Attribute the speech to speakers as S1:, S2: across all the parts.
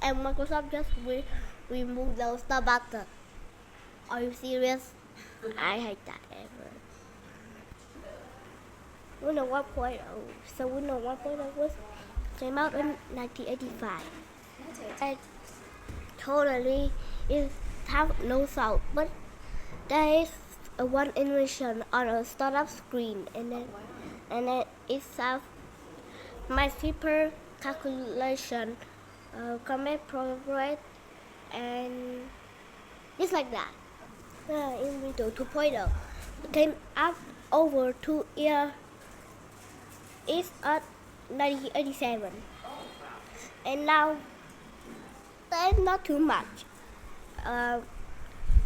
S1: and Microsoft just remove those stop button. Are you serious? I hate that ever. Windows 1.0. So Windows 1.0 was came out in 1985. And totally it have no sound, but there is a one invention on a startup screen, and then it have my super calculation, command progress, and just like that. In Windows 2.0 came out over 2 years. It's at 1987, and now there's not too much.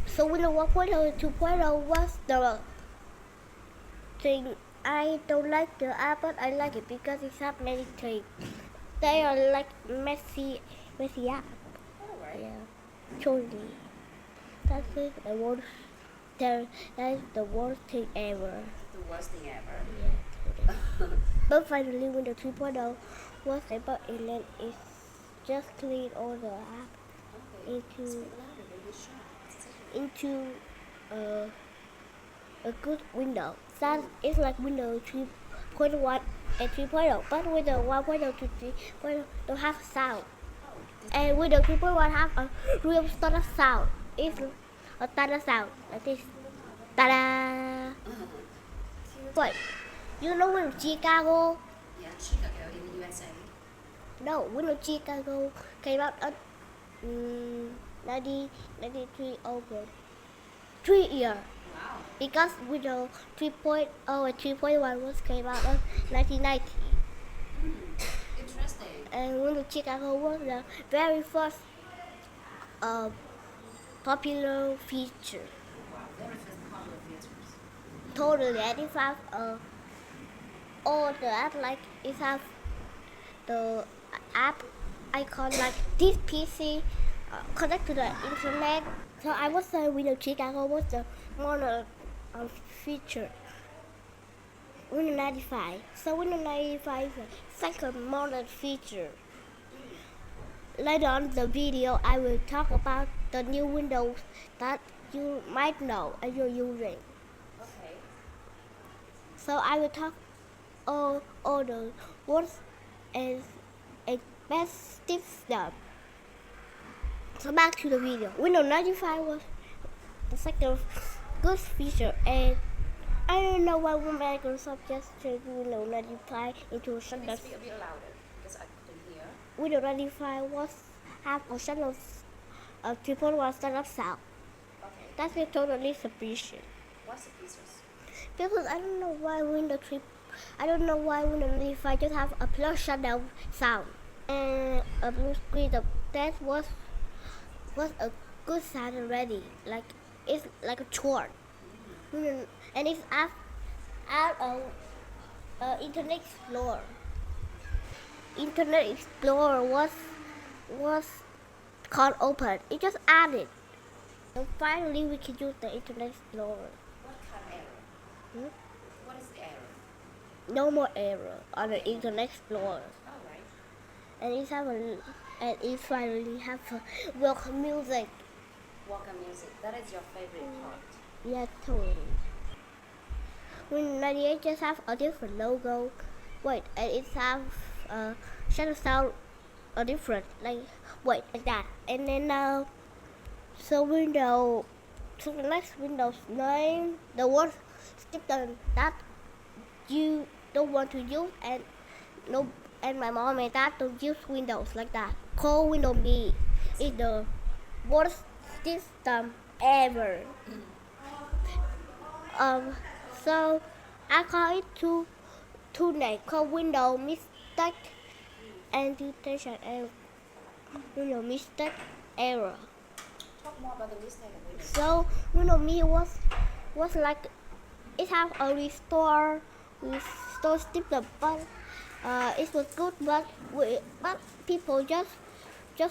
S1: So Windows 1.0 2.0 was the thing. I don't like the app, but I like it because it has many things. They are like messy app. Yeah, totally. That's it. That's the worst thing ever.
S2: The worst thing ever.
S1: Yeah, totally. But finally, Windows 3.0 was able, and then it just clean all the app into a good window. That is like Windows 3.1 and 3.0, but Windows 1.0 to 3.0 don't have sound. And Windows 3.1 have a real standard sound. It's a standard sound like this. Ta-da! Wait, you know Windows Chicago?
S2: Yeah, Chicago in the USA.
S1: No, Windows Chicago came out at 1993 over 3 years.
S2: Wow.
S1: Because Windows 3.0 and 3.1 was came out in 1990.
S2: Interesting.
S1: And Windows Chicago was the very first popular feature.
S2: Wow, very first popular features.
S1: Totally, and it have all the app, like it have the app icon like this PC connect to the internet. So I would say Windows Chicago was the modern feature. Windows 95. So Windows 95 is the second modern feature. Later on in the video, I will talk about the new Windows that you might know and you're using.
S2: Okay.
S1: So I will talk all the worst and best stuff. So back to the video. Windows 95 was the second good feature, and I don't know why Microsoft just changed Windows 95 into a
S2: Can
S1: standard.
S2: you speak a bit louder because I couldn't hear.
S1: Windows 95 was have a standard 3.1 standard sound.
S2: Okay.
S1: That's a totally sufficient.
S2: What's the features?
S1: Because I don't know why Windows 95 just have a plus shutdown sound and a blue screen. That was a good sound already. Like it's like a chord. And it's add Internet Explorer. Internet Explorer was called open. It just added. And finally we can use the Internet Explorer.
S2: What kind of error?
S1: Hmm?
S2: What is the error?
S1: No more error on the Internet Explorer.
S2: Alright.
S1: And it finally have welcome music.
S2: Welcome music. That is your favorite part.
S1: Yeah, totally. When 98 just have a different logo. Wait, and it have shadow sound a different like that. And then now so the next Windows name the word system that you don't want to use, and no, and my mom and dad don't use Windows like that. Call Windows Me is the worst system ever. So I call it two names called Windows Mistake and Detection and Windows Mistake Error.
S2: Talk more about the mistake of Windows.
S1: So Windows Me was like it have a restore system, but it was good, but people just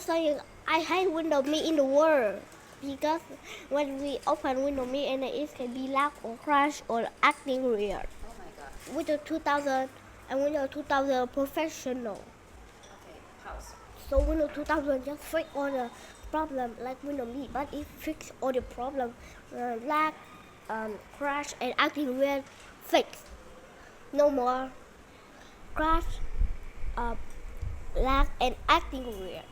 S1: saying I hate Windows Me in the world. Because when we open Windows Me and it can be lag or crash or acting weird.
S2: Oh my god.
S1: Windows 2000 and Windows 2000 Professional.
S2: Okay, pause.
S1: So Windows 2000 just fix all the problem like Windows Me, but it fix all the problem, lag, crash, and acting weird. Fix. No more crash, uh, lag, and acting weird.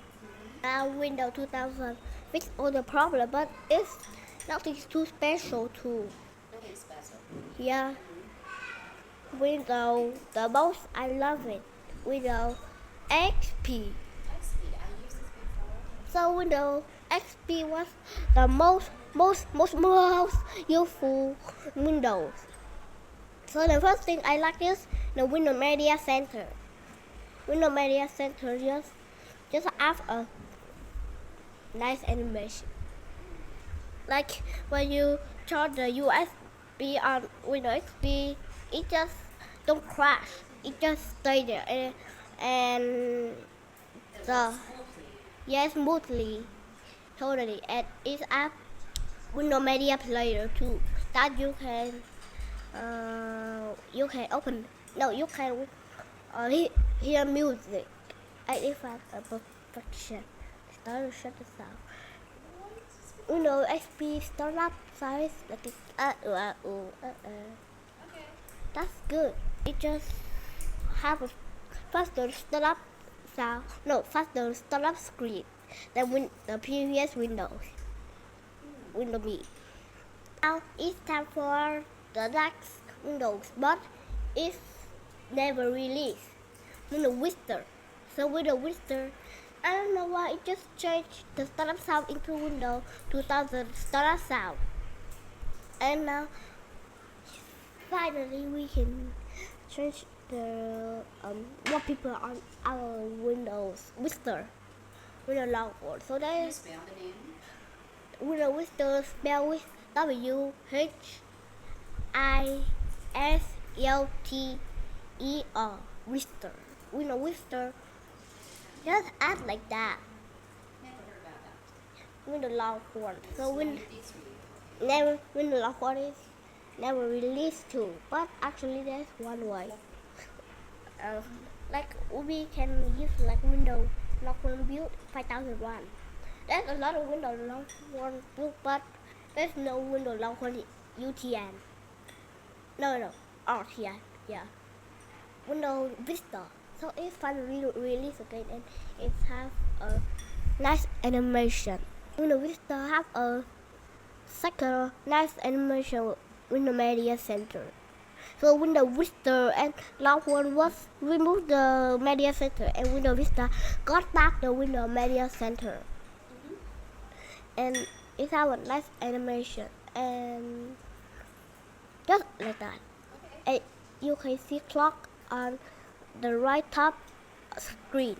S1: Now Windows 2000 fix all the problem, but it's nothing too special too.
S2: Nothing special.
S1: Yeah. Windows, the most I love it. Windows XP.
S2: XP, I used this before.
S1: So Windows XP was the most useful Windows. So the first thing I like is the Windows Media Center. Windows Media Center just have a nice animation. Like when you charge the USB on Windows XP, it just don't crash. It just stay there and the yes smoothly, totally. And it's a Windows Media Player too that you can open. No, you can hear music. And if I a perfection, start to shut the sound. Windows XP startup size like it's
S2: Okay.
S1: That's good. It just have a faster startup sound. No, faster startup screen than the previous Windows. Windows Me. Now it's time for the next Windows, but it's never released. Windows Vista. So Windows Vista, I don't know why it just changed the startup sound into Windows 2000 startup sound. And now finally we can change the wallpaper on our Windows Vista. Windows logo. So
S2: Can you
S1: there's
S2: spell the name?
S1: Windows Vista spelled with WHISLTER. Vista. Windows Vista. Just act like that.
S2: Never heard about that.
S1: Windows logo. So
S2: So
S1: Windows
S2: it's really
S1: never Windows logo is never released too. But actually there's one way. Like we can use like Windows logo build 5001. There's a lot of Windows logo build, but there's no Windows logo UTN. No, RTN. Yeah. Windows Vista. So it's finally released again and it have a nice animation. Windows Vista have a second nice animation Windows Media Center. So Windows Vista and last one was remove the Media Center and Windows Vista got back the Windows Media Center. And it have a nice animation and just like that.
S2: okay.
S1: And you can see clock on the right top screen.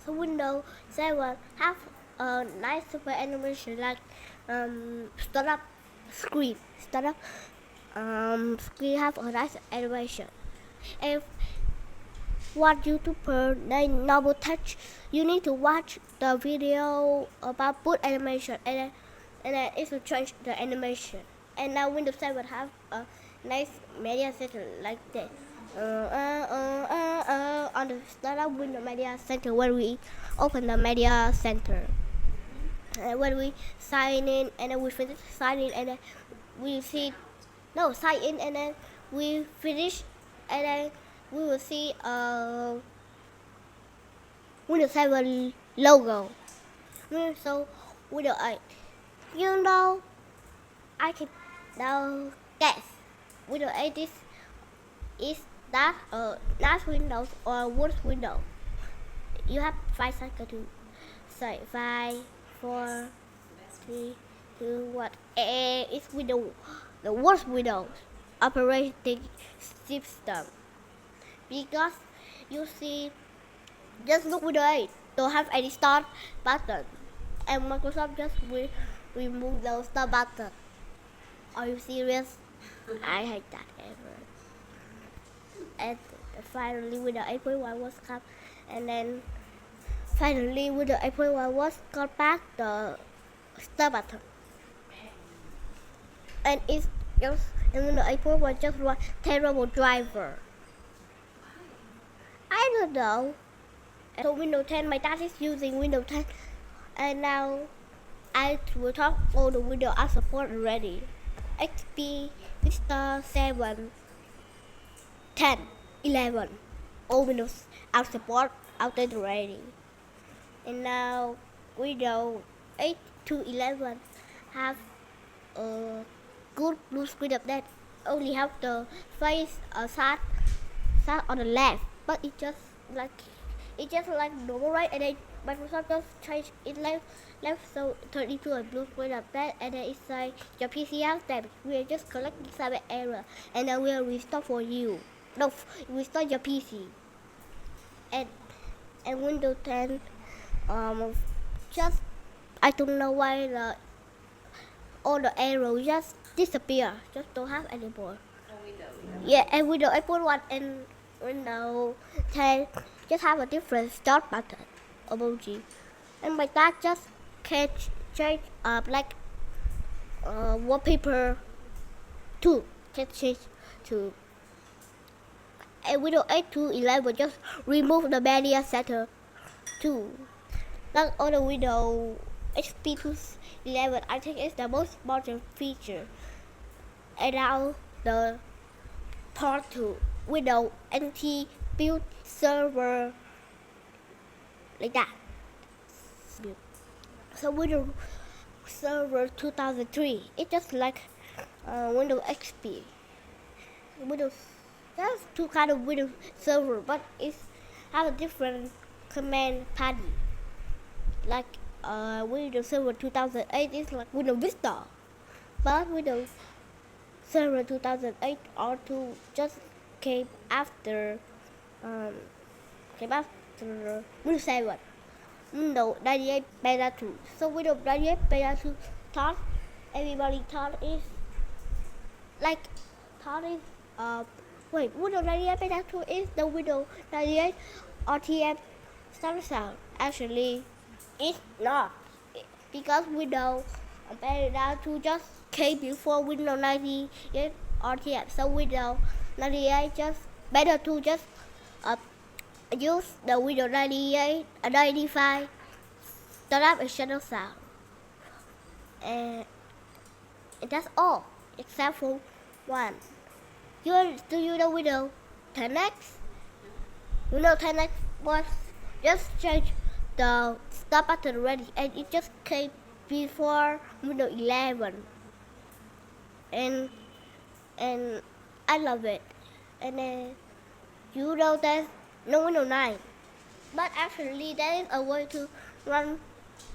S1: So Windows 7 have a nice super animation like startup screen. Startup screen have a nice animation. If one YouTuber named Noble Touch, you need to watch the video about boot animation and then it will change the animation. And now Windows 7 have a nice media center like this. On the startup Windows Media Center when we open the Media Center. And when we sign in and then we finish signing and then we see sign in and then we finish and then we will see Windows 7 logo. So Windows 8. You know, I can now guess Windows 8 is that a nice Windows or a worse Windows. You have 5 seconds to say 5, 4, 3, 2, 1. It's Windows, the worst Windows operating system. Because you see, just look Windows 8, don't have any start button. And Microsoft just remove the start button. Are you serious? I hate that ever. And finally Windows 8.1 was come, and then finally Windows 8.1 was got back the start button. And it's just and Windows 8.1 just one terrible driver. I don't know. So Windows 10, my dad is using Windows 10, and now I will talk all the Windows I support already. XP, Vista 7, 10, 11, all Windows I support outdated already. And now Windows 8 to 11 have a good blue screen update. Only have the face sat on the left, but it just like normal, right? And then Microsoft just changed it left so turn into a blue screen update, and then it say your PC has damage. We'll just collect the cyber error, and then we'll restore for you. No, restore your PC. And Windows 10 just I don't know why all the arrows just disappear, just don't have anymore. Yeah, and Windows 8.1 and Windows 10 just have a different start button emoji, and my dad just can't change like wallpaper too, can change to. And Windows 8 to 11 just remove the media center too. Like on the Windows XP to 11, I think it's the most important feature. And now the part to Windows NT build server like that. So Windows Server 2003, it's just like Windows XP. Windows, there's two kind of Windows Server, but it's have a different command pattern. Like Windows Server 2008 is like Windows Vista, but Windows Server 2008 R2 just came after Windows 7, Windows 98 Beta 2. So Windows 98 Beta 2 thought everybody thought is Windows 98 Beta 2 is the Windows 98 RTM standard sound. Actually, it's not, because Windows Beta 2 just came before Windows 98 RTM. So Windows 98 just Beta 2 just use the Windows 98 95 standard and channel sound, and that's all except for one. Do you know Windows 10X? Windows 10X was just changed the start button already, and it just came before Windows 11, and I love it. And then you know there's no Windows 9, but actually there is a way to run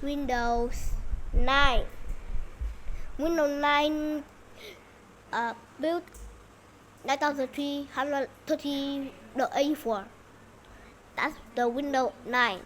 S1: Windows 9. Windows 9 built 9330.84. That's the Windows 9.